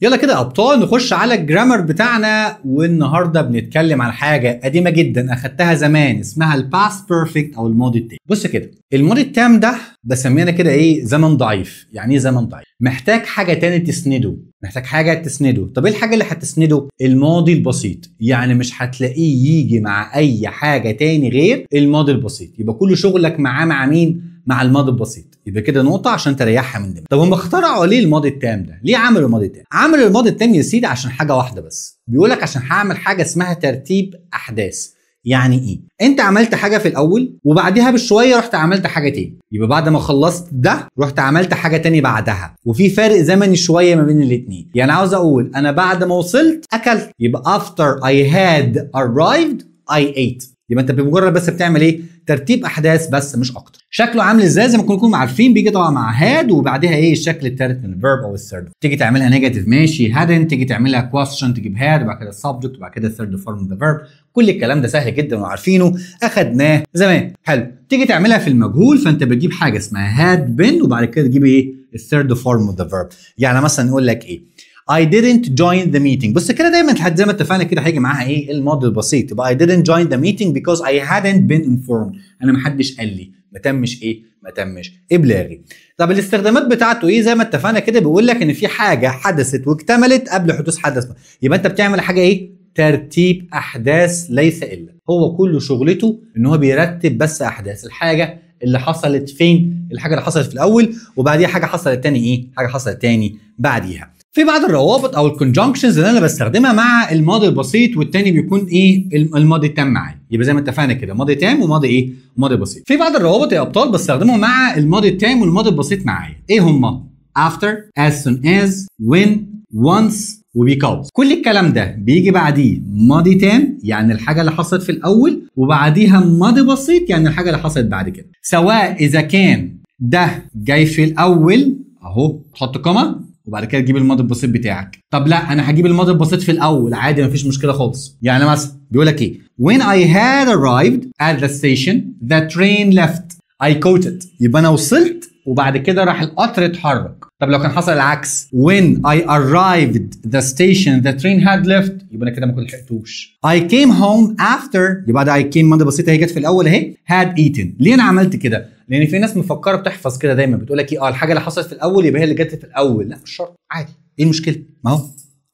يلا كده يا ابطال نخش على الجرامر بتاعنا، والنهارده بنتكلم عن حاجه قديمه جدا اخدتها زمان اسمها الباست بيرفكت او الماضي التام. بص كده، الماضي التام ده بسميه انا كده ايه؟ زمن ضعيف. يعني ايه زمن ضعيف؟ محتاج حاجه تاني تسنده، محتاج حاجه تسنده. طب ايه الحاجه اللي هتسنده؟ الماضي البسيط. يعني مش هتلاقيه يجي مع اي حاجه تاني غير الماضي البسيط، يبقى كل شغلك معاه مع مين؟ مع الماضي البسيط. يبقى كده نقطه عشان تريحها من دماغك. طب هم اخترعوا ليه الماضي التام ده؟ ليه عملوا الماضي التام؟ عملوا الماضي التام يا سيدي عشان حاجه واحده بس، بيقول لك عشان هعمل حاجه اسمها ترتيب احداث. يعني ايه؟ انت عملت حاجه في الاول وبعدها بشويه رحت عملت حاجه تاني، يبقى بعد ما خلصت ده رحت عملت حاجه تاني بعدها، وفي فرق زمني شويه ما بين الاثنين. يعني عاوز اقول انا بعد ما وصلت اكلت، يبقى after I had arrived I ate. يبقى انت بمجرد بس بتعمل ايه؟ ترتيب احداث بس مش اكتر. شكله عامل ازاي؟ زي ما كنا عارفين بيجي طبعا مع هاد وبعدها ايه؟ الشكل الثالث من الفيرب او الثيرد. تيجي تعملها نيجاتيف ماشي هادنت، تيجي تعملها كويستشن تجيب هاد وبعد كده السبجكت وبعد كده الثيرد فورم اوف ذا فيرب. كل الكلام ده سهل جدا وعارفينه، اخدناه زمان. حلو. تيجي تعملها في المجهول فانت بتجيب حاجه اسمها هاد بين وبعد كده تجيب ايه؟ الثيرد فورم اوف ذا فيرب. يعني مثلا نقول لك ايه؟ I didn't join the meeting. بص كده دايما زي ما اتفقنا كده هيجي معاها ايه؟ الماضي البسيط. يبقى I didn't join the meeting because I hadn't been informed. انا ما حدش قال لي، ما تمش ايه؟ ما تمش ابلاغي. طب الاستخدامات بتاعته ايه؟ زي ما اتفقنا كده بيقول لك ان في حاجه حدثت واكتملت قبل حدوث حدث. يبقى انت بتعمل حاجه ايه؟ ترتيب احداث ليس الا. هو كل شغلته ان هو بيرتب بس احداث الحاجه اللي حصلت فين؟ الحاجه اللي حصلت في الاول وبعديها حاجه حصلت تاني ايه؟ حاجه حصلت تاني بعديها. في بعض الروابط او الكونجنكشنز اللي انا بستخدمها مع الماضي البسيط والتاني بيكون ايه؟ الماضي التام معايا. يبقى زي ما اتفقنا كده ماضي تام وماضي ايه؟ وماضي بسيط. في بعض الروابط يا ابطال بستخدمهم مع الماضي التام والماضي البسيط معايا. ايه هما؟ after, as soon as, when, once وبيكوز. كل الكلام ده بيجي بعديه ماضي تام يعني الحاجه اللي حصلت في الاول، وبعديها ماضي بسيط يعني الحاجه اللي حصلت بعد كده. سواء اذا كان ده جاي في الاول اهو تحط كوما وبعد كده تجيب الماضي البسيط بتاعك. طب لا انا هجيب الماضي البسيط في الاول عادي مفيش مشكله خالص. يعني مثلا بيقول لك ايه؟ when I had arrived at the station the train left I caught it. يبقى انا وصلت وبعد كده راح القطر اتحرك. طب لو كان حصل العكس when I arrived the station the train had left يبقى انا كده ما كنت لحقتوش. I came home after يبقى ده I came ماضي بسيط اهي جت في الاول اهي had eaten. ليه انا عملت كده؟ لان في ناس مفكره بتحفظ كده دايما بتقول لك ايه؟ الحاجه اللي حصلت في الاول يبقى هي اللي جت في الاول. لا مش شرط، عادي. ايه المشكله؟ ما هو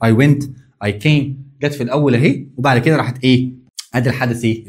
I went I came جت في الاول اهي وبعد كده راحت ايه؟ ادي الحدث ايه؟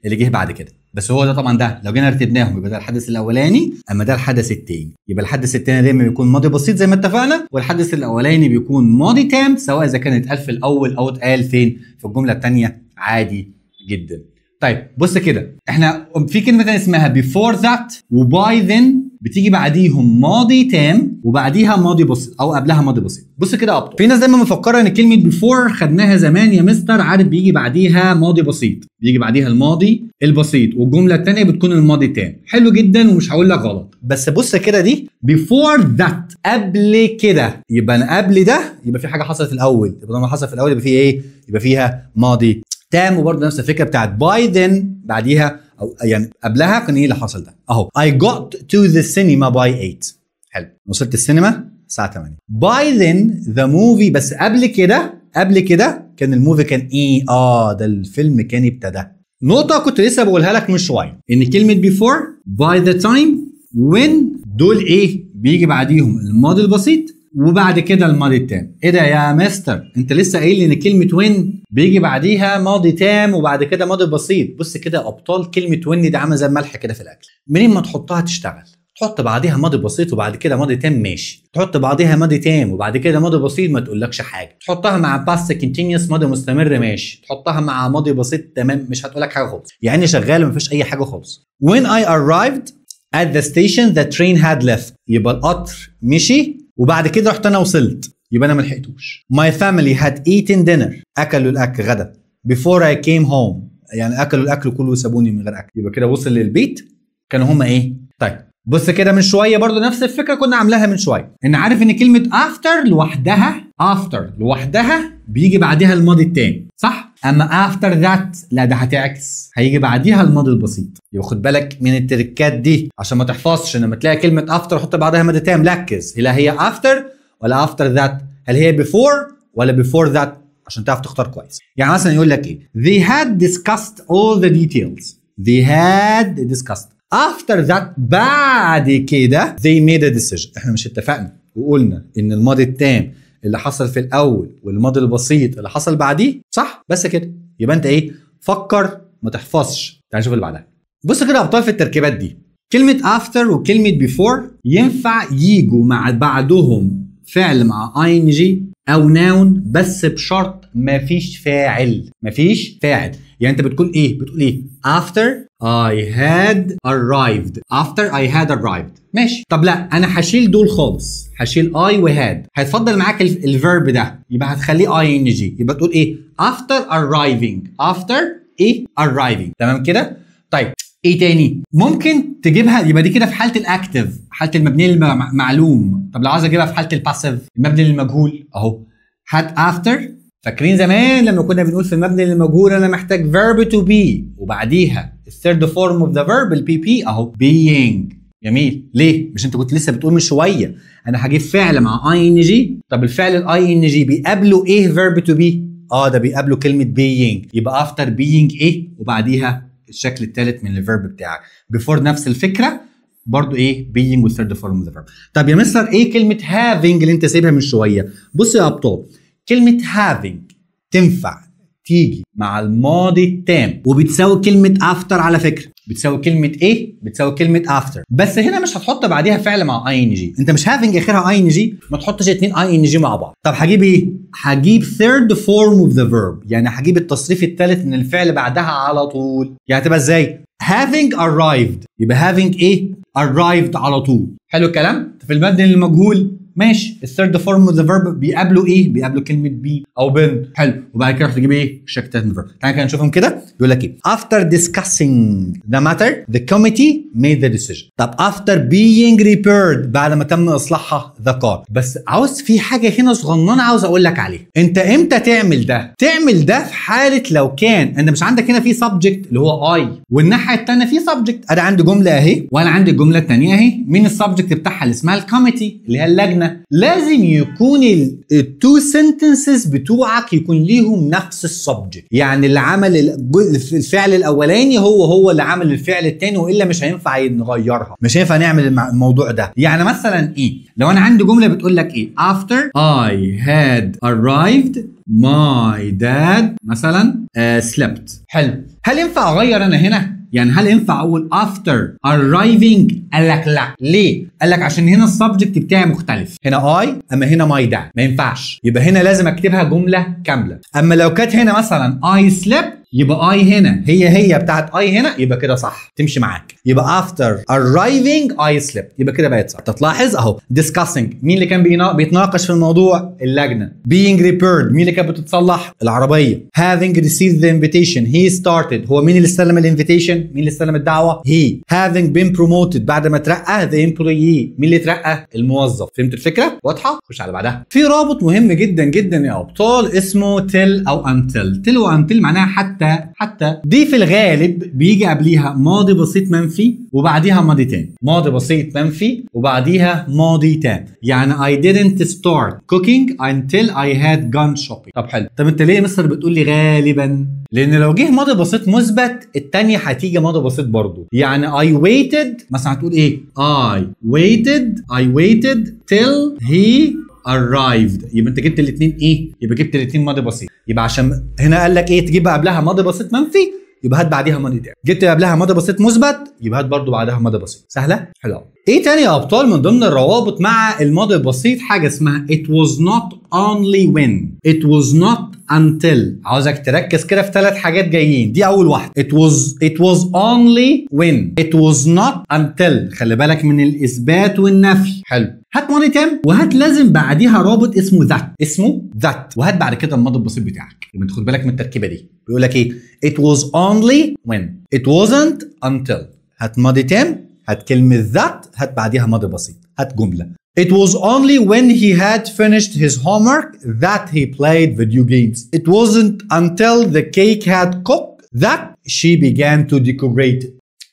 اللي جه بعد كده. بس هو ده طبعا ده لو جينا رتبناهم يبقى ده الحدث الاولاني اما ده الحدث الثاني. يبقى الحدث الثاني دايما بيكون ماضي بسيط زي ما اتفقنا، والحدث الاولاني بيكون ماضي تام سواء اذا كان اتقال في الاول او اتقال فين؟ في الجمله الثانيه عادي جدا. طيب بص كده احنا في كلمه ثانيه اسمها before that وباي then بتيجي بعديهم ماضي تام وبعديها ماضي بسيط او قبلها ماضي بسيط. بص كده يا ابطال، في ناس دايما مفكره ان كلمه before خدناها زمان يا مستر، عارف بيجي بعديها ماضي بسيط، بيجي بعديها الماضي البسيط والجمله الثانيه بتكون الماضي التام. حلو جدا ومش هقول لك غلط، بس بص كده دي before that قبل كده. يبقى انا قبل ده يبقى في حاجه حصلت الاول، يبقى لما حصل في الاول يبقى في ايه؟ يبقى فيها ماضي تام. وبرضه نفس الفكره بتاعت باي ذن بعديها او يعني قبلها كان ايه اللي حصل ده اهو I got to the cinema by 8. حلو، وصلت السينما الساعه 8. by then the movie بس قبل كده كان الموفي كان ايه؟ ده الفيلم كان ابتدى. نقطه كنت لسه بقولها لك من شويه ان كلمه before by the time when دول ايه؟ بيجي بعديهم الماضي البسيط وبعد كده الماضي التام. ايه ده يا مستر؟ انت لسه قايل لي ان كلمه وين بيجي بعديها ماضي تام وبعد كده ماضي بسيط. بص كده يا ابطال، كلمه وين دي عامله زي الملح كده في الاكل، منين ما تحطها تشتغل. تحط بعديها ماضي بسيط وبعد كده ماضي تام ماشي، تحط بعديها ماضي تام وبعد كده ماضي بسيط ما تقولكش حاجه، تحطها مع باست كونتينيوس ماضي مستمر ماشي، تحطها مع ماضي بسيط تمام مش هتقولك حاجه خالص. يعني شغاله ما فيش اي حاجه خالص. when I arrived at the station the train had left يبقى القطر مشي وبعد كده رحت انا وصلت يبقى انا ما لحقتوش. My family had eaten dinner اكلوا الاكل غدا before I came home يعني اكلوا الاكل كله وسابوني من غير اكل. يبقى كده وصل للبيت كانوا هما ايه؟ طيب بص كده من شويه برضو نفس الفكره كنا عاملاها من شويه، ان عارف ان كلمه after لوحدها بيجي بعدها الماضي التاني صح؟ اما after that لا ده هتعكس، هيجي بعديها الماضي البسيط. يبقى خد بالك من التركات دي عشان ما تحفظش لما تلاقي كلمه after حط بعدها ماضي تام ركز لا هي after ولا after that، هل هي before ولا before that عشان تعرف تختار كويس. يعني مثلا يقول لك ايه they had discussed all the details. they had discussed. after that بعد كده they made a decision. احنا مش اتفقنا وقلنا ان الماضي التام اللي حصل في الاول والماضي البسيط اللي حصل بعديه صح؟ بس كده يبقى انت ايه؟ فكر ما تحفظش. تعال نشوف اللي بعدها. بص كده يا ابطال في التركيبات دي كلمة after وكلمة before ينفع يجوا مع بعدهم فعل مع ing او noun بس بشرط مفيش فاعل. مفيش فاعل. يعني انت بتقول ايه؟ بتقول ايه؟ after I had arrived. after I had arrived. ماشي. طب لا انا هشيل دول خالص. هشيل I و had. هيتفضل معاك الفيرب ده يبقى هتخليه ing. يبقى تقول ايه؟ after arriving. after ايه؟ arriving. تمام كده؟ طيب ايه تاني؟ ممكن تجيبها يبقى دي كده في حاله الاكتف، حاله المبني للمعلوم. طب لو عايز اجيبها في حاله الباسيف المبني للمجهول اهو had after. فاكرين زمان لما كنا بنقول في المبني للمجهول انا محتاج verb to be وبعديها الثيرد فورم اوف ذا فيرب البي بي اهو being. جميل. ليه؟ مش انت كنت لسه بتقول من شويه انا هجيب فعل مع ing؟ طب الفعل الاي ان جي بيقابله ايه verb to be؟ ده بيقابله كلمه being. يبقى after being ايه وبعديها الشكل الثالث من الفيرب بتاعك. before نفس الفكره برضو ايه being والثيرد فورم اوف ذا فيرب. طب يا مستر ايه كلمه having اللي انت سايبها من شويه؟ بص يا ابطال كلمه having تنفع تيجي مع الماضي التام وبتساوي كلمه after. على فكره بتساوي كلمه ايه؟ بتساوي كلمه after. بس هنا مش هتحط بعديها فعل مع ing. انت مش having اخرها ing ما تحطش اتنين ing مع بعض. طب هجيب ايه؟ هجيب third form of the verb. يعني هجيب التصريف الثالث من الفعل بعدها على طول. يعني هتبقى ازاي؟ having arrived. يبقى having ايه؟ arrived على طول. حلو الكلام؟ في المبني للمجهول ماشي الثيرد فورم اوف ذا فيرب بيقابله ايه؟ بيقابله كلمه بي او بن. حلو. وبعد كده تجيب ايه؟ الشكل الثالث من الفيرب. تعالى كده نشوفهم كده. يقول لك ايه؟ after discussing the matter the committee made the decision. طب after being repaired بعد ما تم اصلاحها the car. بس عاوز في حاجه هنا صغننه عاوز اقول لك عليها. انت امتى تعمل ده؟ تعمل ده في حاله لو كان انت مش عندك هنا في subject اللي هو I والناحيه الثانيه في subject. انا عندي جمله اهي وانا عندي الجمله الثانيه اهي. مين السبجكت بتاعها اللي اسمها الكوميتي اللي هي اللجنه. لازم يكون التو سنتنسز بتوعك يكون ليهم نفس السبجكت. يعني اللي عمل الفعل الاولاني هو اللي عمل الفعل الثاني والا مش هينفع نغيرها. مش هينفع نعمل الموضوع ده. يعني مثلا ايه؟ لو انا عندي جمله بتقول لك ايه؟ after I had arrived my dad مثلا slept. حلو. هل ينفع اغير انا هنا؟ يعني هل ينفع اقول after arriving؟ قال لك لا. ليه؟ قال لك عشان هنا السبجكت بتاعي مختلف. هنا I اما هنا my dad. ما ينفعش. يبقى هنا لازم اكتبها جمله كامله. اما لو كانت هنا مثلا I slept يبقى I هنا هي بتاعت I هنا يبقى كده صح تمشي معاك. يبقى after arriving I slept يبقى كده بقت صح. تلاحظ اهو discussing مين اللي كان بيتناقش في الموضوع؟ اللجنه. being repaired مين اللي كانت بتتصلح؟ العربيه. having received the invitation he started هو مين اللي استلم الانفيتيشن؟ مين اللي استلم الدعوه؟ he. having been promoted بعد ما اترقى the employee مين اللي اترقى؟ الموظف. فهمت الفكره؟ واضحه؟ خش على بعدها. في رابط مهم جدا جدا يا ابطال اسمه till او until. till و until معناها حتى دي في الغالب بيجي قبليها ماضي بسيط منفي وبعديها ماضي تام. ماضي بسيط منفي وبعديها ماضي تام. يعني I didn't start cooking until I had gone shopping. طب حلو. طب انت ليه يا مستر بتقول لي غالبا؟ لان لو جه ماضي بسيط مثبت الثانيه هتيجي ماضي بسيط برضو. يعني I waited مثلا هتقول ايه؟ I waited till he arrived. يبقى انت جبت الاثنين ايه؟ يبقى جبت الاثنين ماضي بسيط. يبقى عشان هنا قال لك ايه؟ تجيب قبلها ماضي بسيط منفي يبقى هات بعديها ماضي تاني. جبت قبلها ماضي بسيط مثبت يبقى هات برضو بعدها ماضي بسيط. سهله؟ حلوه. ايه تاني يا ابطال من ضمن الروابط مع الماضي البسيط حاجه اسمها it was not only when. it was not until. عاوزك تركز كده في ثلاث حاجات جايين. دي اول واحده it was only when. it was not until. خلي بالك من الاثبات والنفي. حلو. هات ماضي تام وهات لازم بعديها رابط اسمه that وهات بعد كده الماضي البسيط بتاعك. يبقى تاخد بالك من التركيبه دي. بيقول لك ايه؟ it was only when. it wasn't until. هات ماضي تام هات كلمه that هات بعديها ماضي بسيط. هات جمله it was only when he had finished his homework that he played video games. it wasn't until the cake had cooked that she began to decorate.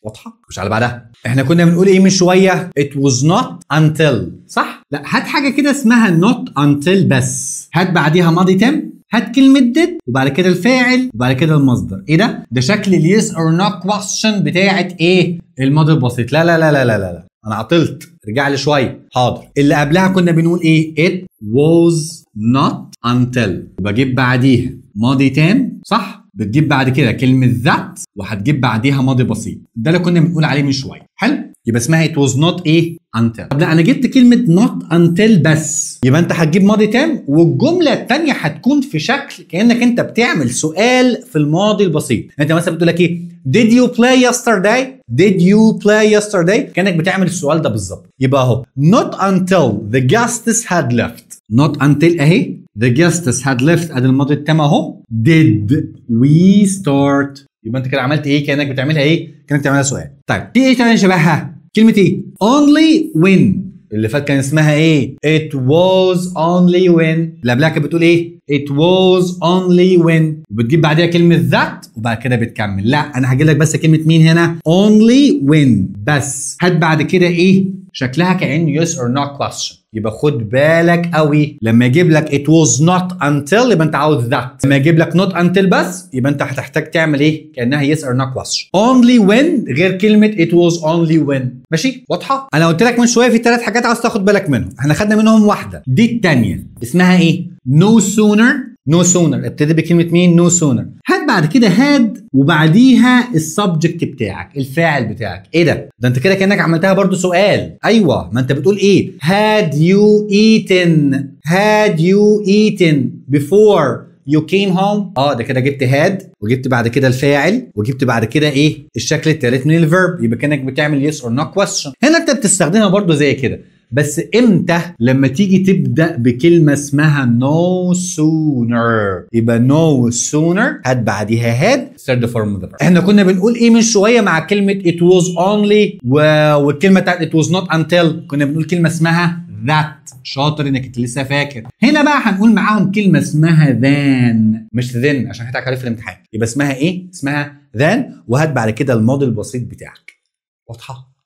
واضحه؟ مش على بعدها. احنا كنا بنقول ايه من شويه؟ it was not until. صح؟ لا، هات حاجه كده اسمها not until بس. هات بعديها ماضي تام، هات كلمة did وبعد كده الفاعل وبعد كده المصدر. ايه ده؟ ده شكل ال yes or no question بتاعت ايه؟ الماضي البسيط. لا لا لا لا لا لا، انا عطلت، رجع لي شوية. حاضر. اللي قبلها كنا بنقول ايه؟ it was not until، وبجيب بعديها ماضي تام، صح؟ بتجيب بعد كده كلمة ذات وهتجيب بعديها ماضي بسيط. ده اللي كنا بنقول عليه من شوية. حلو؟ يبقى اسمها it was not ايه؟ until. طب لا، انا جبت كلمة not until بس، يبقى انت هتجيب ماضي تام والجملة التانية هتكون في شكل كأنك انت بتعمل سؤال في الماضي البسيط. انت مثلا بتقول لك ايه؟ did you play yesterday؟ did you play yesterday؟ كأنك بتعمل السؤال ده بالظبط. يبقى اهو not until the guests had left. not until اهي the guests had left ادي الماضي التام اهو. did we start؟ يبقى انت كده عملت ايه؟ كأنك بتعملها ايه؟ كأنك بتعملها سؤال. طيب في ايه تاني شبهها؟ كلمة ايه؟ only when. اللي فات كان اسمها ايه؟ it was only when. اللي قبلها كانت بتقول ايه؟ it was only when، وبتجيب بعديها كلمة that وبعد كده بتكمل. لا، انا هجيب لك بس كلمة مين هنا؟ only when بس. هات بعد كده ايه؟ شكلها كأنه yes or no question. يبقى خد بالك قوي لما يجيب لك it was not until يبقى انت عاوز that. لما يجيب لك not until بس يبقى انت هتحتاج تعمل ايه؟ كأنها yes or no question. only when غير كلمة it was only when. ماشي؟ واضحة؟ انا قلت لك من شوية في 3 حاجات عاوز تاخد بالك منهم، احنا خدنا منهم واحدة، دي الثانية اسمها ايه؟ no sooner. no sooner ابتدي بكلمة مين؟ no sooner. هات بعد كده had وبعديها السبجكت بتاعك، الفاعل بتاعك. ايه ده؟ ده انت كده كأنك عملتها برضو سؤال. ايوه، ما انت بتقول ايه؟ had you eaten before you came home؟ ده كده جبت had وجبت بعد كده الفاعل وجبت بعد كده ايه؟ الشكل الثالث من الفيرب. يبقى كأنك بتعمل yes or no question. هنا انت بتستخدمها برضو زي كده، بس امتى؟ لما تيجي تبدأ بكلمة اسمها no sooner. يبقى no sooner هات بعديها had third form of the verb. احنا كنا بنقول ايه من شوية مع كلمة it was only والكلمة بتاعت it was not until؟ كنا بنقول كلمة اسمها that. شاطر انك انت لسه فاكر. هنا بقى هنقول معاهم كلمة اسمها than مش then عشان هتعك عليه في الامتحان. يبقى اسمها ايه؟ اسمها than، وهات بعد كده الماضي البسيط بتاعك. واضحة؟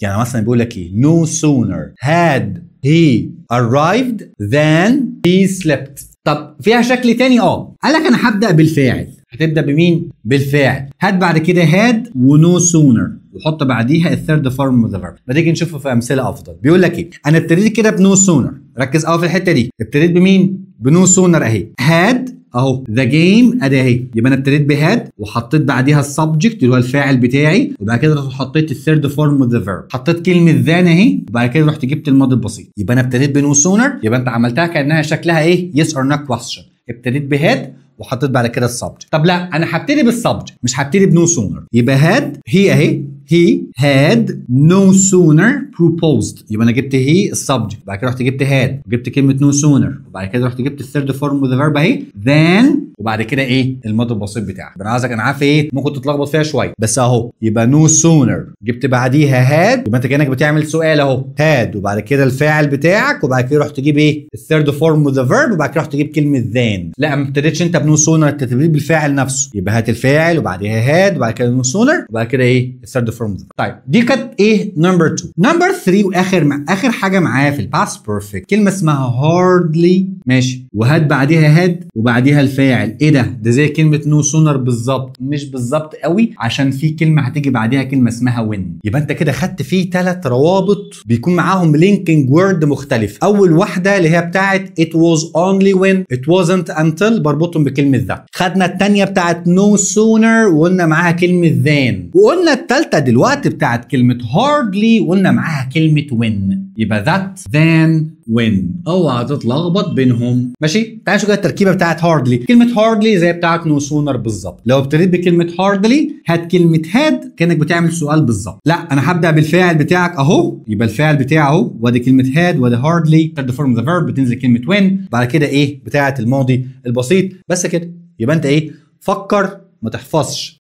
يعني مثلا بيقول لك ايه؟ no sooner had he arrived than he slept. طب فيها شكل تاني. قال لك انا هبدأ بالفاعل. هتبدأ بمين؟ بالفاعل. هات بعد كده had و no sooner وحط بعديها الثيرد فورم اوف ذا فيرب. ما تيجي نشوفه في امثله افضل. بيقول لك ايه؟ انا ابتديت كده بنو سونر، ركز قوي في الحته دي. ابتديت بمين؟ بنو سونر اهي. هاد اهو ذا جيم ادي اهي. يبقى انا ابتديت بهاد وحطيت بعديها السبجكت اللي هو الفاعل بتاعي، وبعد كده رحت حطيت الثيرد فورم اوف ذا فيرب. حطيت كلمه ذان اهي وبعد كده رحت جبت الماضي البسيط. يبقى انا ابتديت بنو سونر، يبقى انت عملتها كانها شكلها ايه؟ يس اور نو كويستشن. ابتديت بهاد وحطيت بعد كده السبجكت. طب لا، انا هبتدي بالسبجكت مش هبتدي بنو سونر. يبقى هاد هي اهي. he had no sooner proposed. يبقى انا جبت هي السبجكت، بعد كده رحت جبت had وجبت كلمه no sooner، وبعد كده رحت جبت الثيرد فورم اوف ذا فيرب اهي then، وبعد كده ايه؟ الماضي البسيط بتاعك. انا عايزك، انا عارف ايه ممكن تتلخبط فيها شويه بس اهو. يبقى no sooner جبت بعديها had، يبقى انت كانك بتعمل سؤال اهو. had وبعد كده الفاعل بتاعك وبعد كده رحت تجيب ايه؟ الثيرد فورم اوف ذا فيرب وبعد كده رحت تجيب كلمه then. لا، ما ابتديتش انت بنو سونر، انت ابتديت بالفاعل نفسه. يبقى هات الفاعل وبعديها had وبعد كده no sooner وبعد كده ايه؟ الثيرد فورم. طيب دي كانت ايه؟ نمبر 2. نمبر 3 واخر حاجه معايا في الباست بيرفكت كلمه اسمها hardly. ماشي، وهات بعديها had وبعديها الفاعل. ايه ده؟ ده زي كلمه نو سونر بالظبط. مش بالظبط قوي عشان في كلمه هتيجي بعديها كلمه اسمها when. يبقى انت كده خدت فيه 3 روابط بيكون معاهم لينكينج وورد مختلف. اول واحده اللي هي بتاعت it was only when it wasn't until بربطهم بكلمه ذا. خدنا الثانيه بتاعت no sooner وقلنا معاها كلمه then، وقلنا الثالثه دلوقتي بتاعت كلمة hardly وقلنا معاها كلمة when. يبقى that then when. اوعى تتلخبط بينهم. ماشي؟ تعالى نشوف التركيبة بتاعت hardly. كلمة hardly زي بتاعت no sooner بالظبط. لو ابتديت بكلمة hardly هات كلمة had كأنك بتعمل سؤال بالظبط. لا، أنا هبدأ بالفاعل بتاعك أهو. يبقى الفاعل بتاعه أهو وادي كلمة had وادي hardly third form of the verb بتنزل كلمة when. بعد كده إيه؟ بتاعت الماضي البسيط. بس كده. يبقى أنت إيه؟ فكر، ما تحفظش.